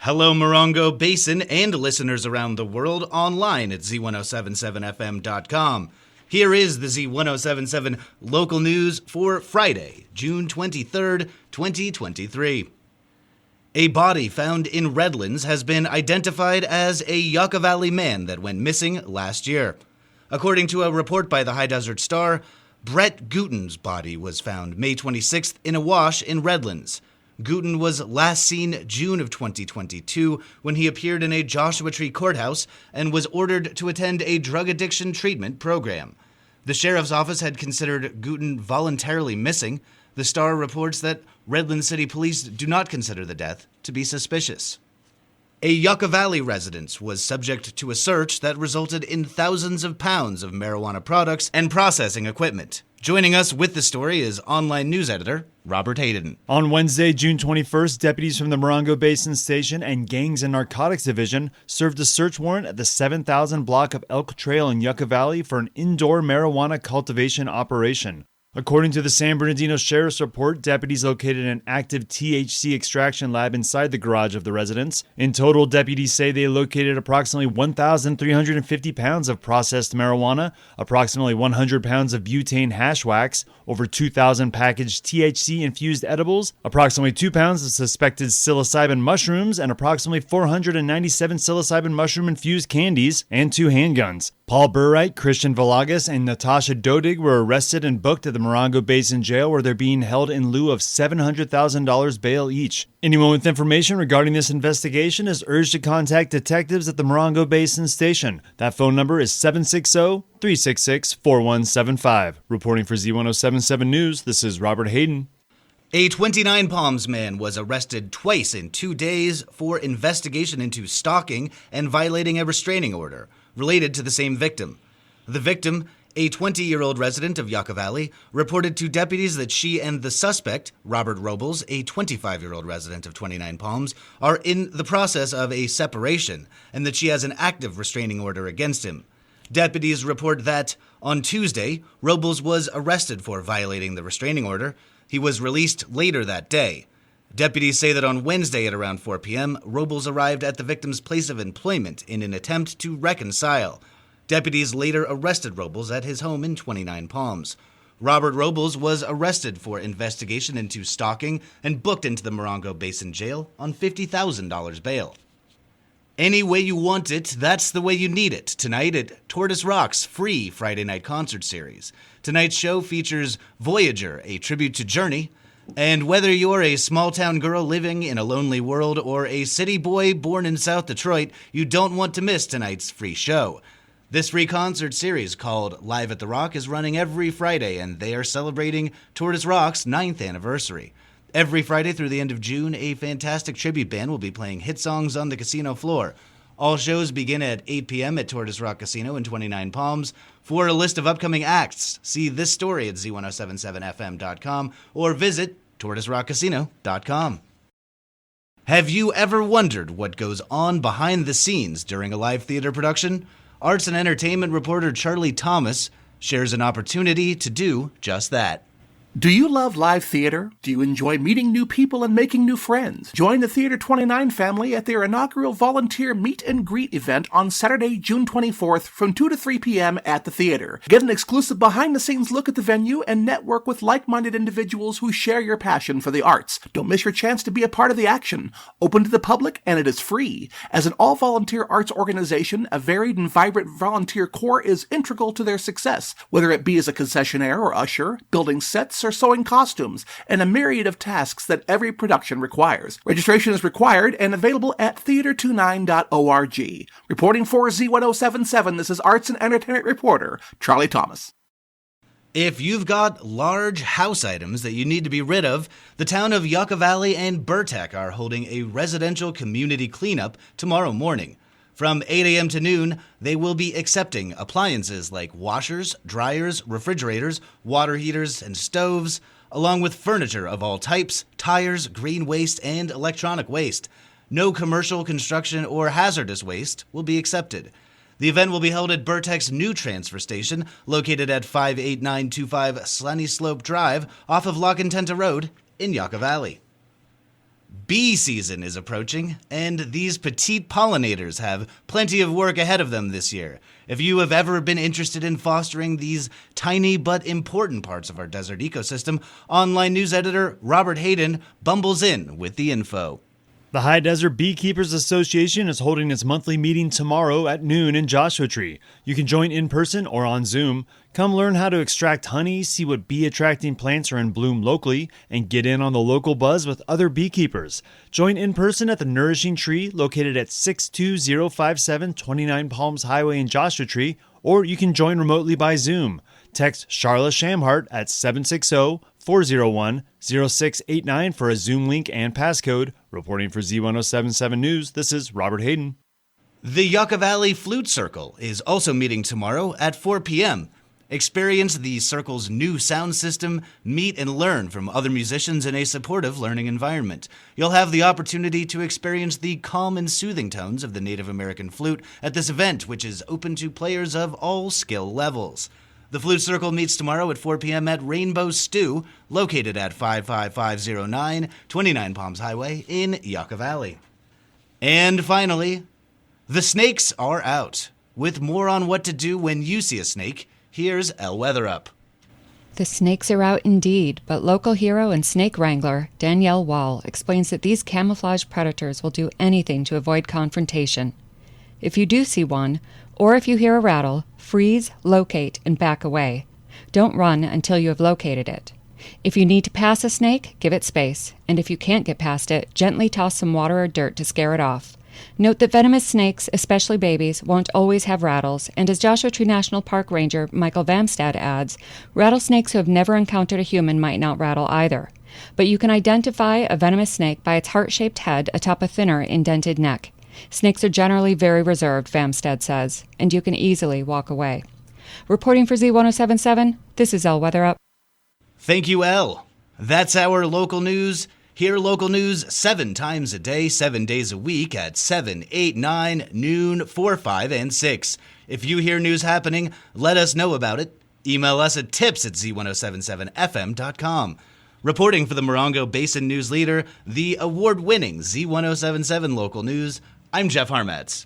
Hello, Morongo Basin and listeners around the world online at Z107.7fm.com. Here is the Z107.7 local news for Friday, June 23rd, 2023. A body found in Redlands has been identified as a Yucca Valley man that went missing last year. According to a report by the High Desert Star, Brett Guten's body was found May 26th in a wash in Redlands. Guten was last seen June of 2022 when he appeared in a Joshua Tree courthouse and was ordered to attend a drug addiction treatment program. The sheriff's office had considered Guten voluntarily missing. The Star reports that Redlands City Police do not consider the death to be suspicious. A Yucca Valley residence was subject to a search that resulted in thousands of pounds of marijuana products and processing equipment. Joining us with the story is online news editor Robert Hayden. On Wednesday, June 21st, deputies from the Morongo Basin Station and Gangs and Narcotics Division served a search warrant at the 7,000 block of Elk Trail in Yucca Valley for an indoor marijuana cultivation operation. According to the San Bernardino Sheriff's Report, deputies located an active THC extraction lab inside the garage of the residence. In total, deputies say they located approximately 1,350 pounds of processed marijuana, approximately 100 pounds of butane hash wax, over 2,000 packaged THC-infused edibles, approximately 2 pounds of suspected psilocybin mushrooms, and approximately 497 psilocybin mushroom-infused candies, and 2 handguns. Paul Burright, Christian Valagas, and Natasha Dodig were arrested and booked at the Morongo Basin Jail, where they're being held in lieu of $700,000 bail each. Anyone with information regarding this investigation is urged to contact detectives at the Morongo Basin Station. That phone number is 760-366-4175. Reporting for Z107.7 News, this is Robert Hayden. A 29 Palms man was arrested twice in 2 days for investigation into stalking and violating a restraining order related to the same victim. The victim, a 20-year-old resident of Yucca Valley, reported to deputies that she and the suspect, Robert Robles, a 25-year-old resident of 29 Palms, are in the process of a separation and that she has an active restraining order against him. Deputies report that, on Tuesday, Robles was arrested for violating the restraining order. He was released later that day. Deputies say that on Wednesday at around 4 p.m., Robles arrived at the victim's place of employment in an attempt to reconcile. Deputies later arrested Robles at his home in 29 Palms. Robert Robles was arrested for investigation into stalking and booked into the Morongo Basin Jail on $50,000 bail. Any way you want it, that's the way you need it. Tonight at Tortoise Rock's free Friday night concert series. Tonight's show features Voyager, a tribute to Journey. And whether you're a small-town girl living in a lonely world or a city boy born in South Detroit, you don't want to miss tonight's free show. This free concert series called Live at the Rock is running every Friday, and they are celebrating Tortoise Rock's 9th anniversary. Every Friday through the end of June, a fantastic tribute band will be playing hit songs on the casino floor. All shows begin at 8 p.m. at Tortoise Rock Casino in 29 Palms. For a list of upcoming acts, see this story at Z107.7fm.com or visit TortoiseRockCasino.com. Have you ever wondered what goes on behind the scenes during a live theater production? Arts and entertainment reporter Charlie Thomas shares an opportunity to do just that. Do you love live theater? Do you enjoy meeting new people and making new friends? Join the Theater 29 family at their inaugural volunteer meet and greet event on Saturday, June 24th from 2 to 3 p.m. at the theater. Get an exclusive behind-the-scenes look at the venue and network with like-minded individuals who share your passion for the arts. Don't miss your chance to be a part of the action. Open to the public, and it is free. As an all-volunteer arts organization, a varied and vibrant volunteer corps is integral to their success, whether it be as a concessionaire or usher, building sets, or sewing costumes, and a myriad of tasks that every production requires. Registration is required and available at theater29.org. Reporting for Z107.7, this is Arts and Entertainment reporter Charlie Thomas. If you've got large house items that you need to be rid of, the town of Yucca Valley and Burtek are holding a residential community cleanup tomorrow morning. From 8 a.m. to noon, they will be accepting appliances like washers, dryers, refrigerators, water heaters, and stoves, along with furniture of all types, tires, green waste, and electronic waste. No commercial, construction, or hazardous waste will be accepted. The event will be held at Burtek's new transfer station, located at 58925 Slaney Slope Drive, off of La Contenta Road in Yucca Valley. Bee season is approaching, and these petite pollinators have plenty of work ahead of them this year. If you have ever been interested in fostering these tiny but important parts of our desert ecosystem, online news editor Robert Hayden bumbles in with the info. The High Desert Beekeepers Association is holding its monthly meeting tomorrow at noon in Joshua Tree. You can join in person or on Zoom. Come learn how to extract honey, see what bee-attracting plants are in bloom locally, and get in on the local buzz with other beekeepers. Join in person at the Nourishing Tree located at 62057 29 Palms Highway in Joshua Tree, or you can join remotely by Zoom. Text Charla Shamhart at 760-401-0689 for a Zoom link and passcode. Reporting for Z107.7 News, this is Robert Hayden. The Yucca Valley Flute Circle is also meeting tomorrow at 4 p.m. Experience the circle's new sound system, meet and learn from other musicians in a supportive learning environment. You'll have the opportunity to experience the calm and soothing tones of the Native American flute at this event, which is open to players of all skill levels. The Flute Circle meets tomorrow at 4 p.m. at Rainbow Stew, located at 55509 29 Palms Highway in Yucca Valley. And finally, the snakes are out. With more on what to do when you see a snake, here's El Weather Up. The snakes are out indeed, but local hero and snake wrangler Danielle Wall explains that these camouflage predators will do anything to avoid confrontation. If you do see one, or if you hear a rattle, freeze, locate, and back away. Don't run until you have located it. If you need to pass a snake, give it space, and if you can't get past it, gently toss some water or dirt to scare it off. Note that venomous snakes, especially babies, won't always have rattles, and as Joshua Tree National Park Ranger Michael Vamstad adds, rattlesnakes who have never encountered a human might not rattle either. But you can identify a venomous snake by its heart-shaped head atop a thinner, indented neck. Snakes are generally very reserved, Vamstad says, and you can easily walk away. Reporting for Z107.7, this is El Weather Up. Thank you, El. That's our local news. Hear local news 7 times a day, 7 days a week at 7, 8, 9, noon, 4, 5, and 6. If you hear news happening, let us know about it. Email us at tips@z1077fm.com. Reporting for the Morongo Basin News Leader, the award-winning Z1077 Local News, I'm Jeff Harmatz.